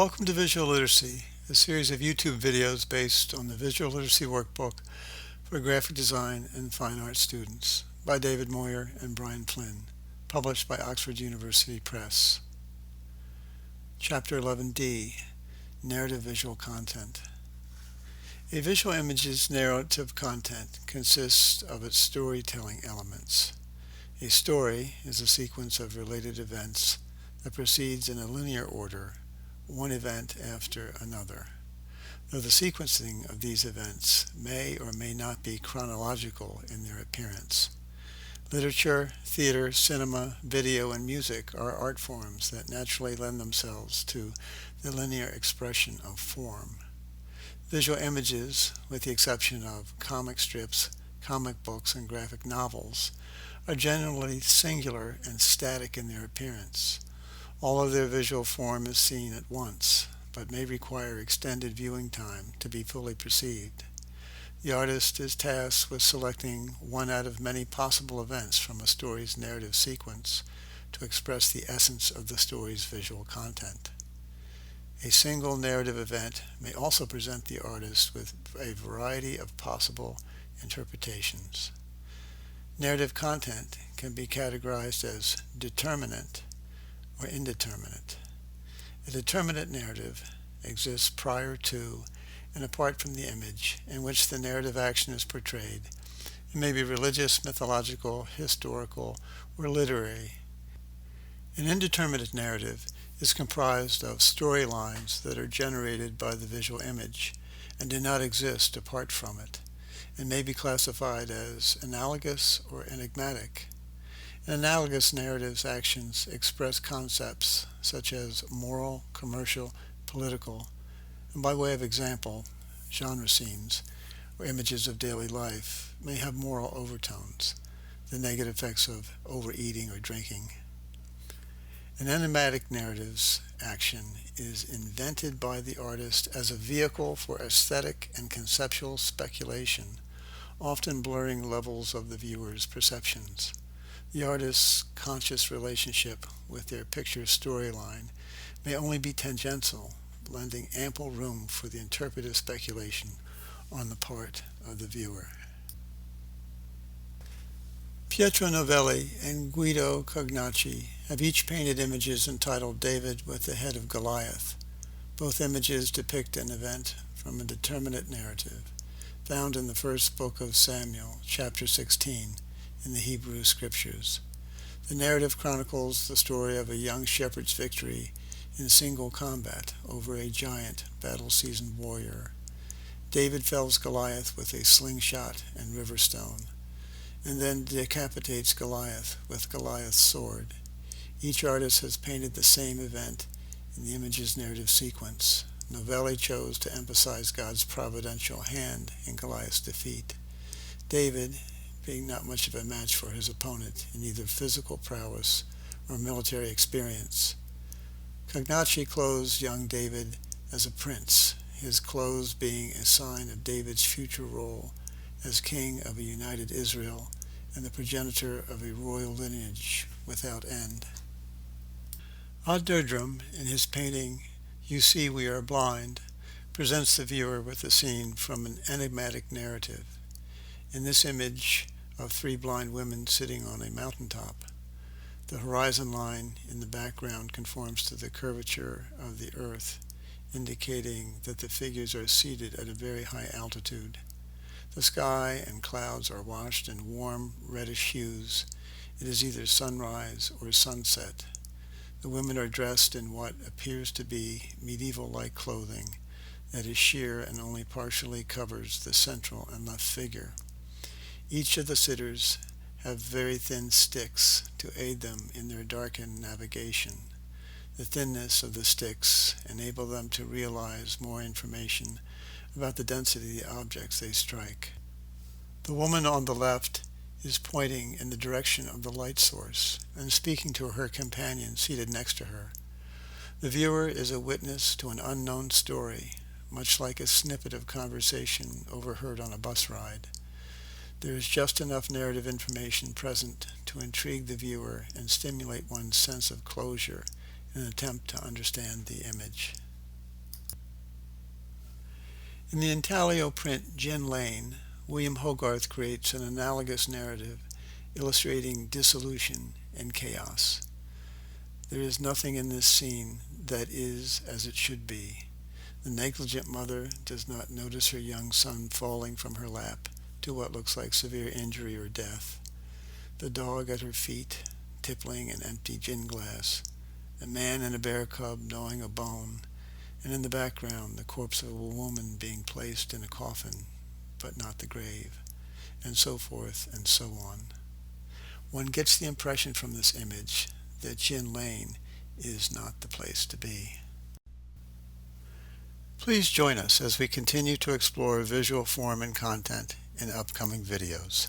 Welcome to Visual Literacy, a series of YouTube videos based on the Visual Literacy Workbook for graphic design and fine art students by David Moyer and Brian Flynn, published by Oxford University Press. Chapter 11D, Narrative Visual Content. A visual image's narrative content consists of its storytelling elements. A story is a sequence of related events that proceeds in a linear order, one event after another. Though the sequencing of these events may or may not be chronological in their appearance. Literature, theater, cinema, video, and music are art forms that naturally lend themselves to the linear expression of form. Visual images, with the exception of comic strips, comic books, and graphic novels, are generally singular and static in their appearance. All of their visual form is seen at once, but may require extended viewing time to be fully perceived. The artist is tasked with selecting one out of many possible events from a story's narrative sequence to express the essence of the story's visual content. A single narrative event may also present the artist with a variety of possible interpretations. Narrative content can be categorized as determinate or indeterminate. A determinate narrative exists prior to and apart from the image in which the narrative action is portrayed. It may be religious, mythological, historical, or literary. An indeterminate narrative is comprised of storylines that are generated by the visual image and do not exist apart from it, and may be classified as analogous or enigmatic. In analogous narratives, actions express concepts such as moral, commercial, political, and by way of example, genre scenes or images of daily life may have moral overtones, the negative effects of overeating or drinking. An animatic narrative's action is invented by the artist as a vehicle for aesthetic and conceptual speculation, often blurring levels of the viewer's perceptions. The artist's conscious relationship with their picture's storyline may only be tangential, lending ample room for the interpretive speculation on the part of the viewer. Pietro Novelli and Guido Cognacci have each painted images entitled David with the Head of Goliath. Both images depict an event from a determinate narrative, found in the first book of Samuel, chapter 16, in the Hebrew Scriptures. The narrative chronicles the story of a young shepherd's victory in single combat over a giant, battle-seasoned warrior. David fells Goliath with a slingshot and river stone, and then decapitates Goliath with Goliath's sword. Each artist has painted the same event in the image's narrative sequence. Novelli chose to emphasize God's providential hand in Goliath's defeat. David, being not much of a match for his opponent in either physical prowess or military experience. Cognacci clothes young David as a prince, his clothes being a sign of David's future role as king of a united Israel and the progenitor of a royal lineage without end. Odd Derdrum, in his painting You See We Are Blind, presents the viewer with a scene from an enigmatic narrative. In this image of three blind women sitting on a mountaintop, the horizon line in the background conforms to the curvature of the earth, indicating that the figures are seated at a very high altitude. The sky and clouds are washed in warm, reddish hues. It is either sunrise or sunset. The women are dressed in what appears to be medieval-like clothing that is sheer and only partially covers the central and left figure. Each of the sitters have very thin sticks to aid them in their darkened navigation. The thinness of the sticks enable them to realize more information about the density of the objects they strike. The woman on the left is pointing in the direction of the light source and speaking to her companion seated next to her. The viewer is a witness to an unknown story, much like a snippet of conversation overheard on a bus ride. There is just enough narrative information present to intrigue the viewer and stimulate one's sense of closure in an attempt to understand the image. In the intaglio print Jen Lane, William Hogarth creates an analogous narrative illustrating dissolution and chaos. There is nothing in this scene that is as it should be. The negligent mother does not notice her young son falling from her lap to what looks like severe injury or death. The dog at her feet, tippling an empty gin glass. A man and a bear cub gnawing a bone, and in the background the corpse of a woman being placed in a coffin, but not the grave, and so forth and so on. One gets the impression from this image that Gin Lane is not the place to be. Please join us as we continue to explore visual form and content in upcoming videos.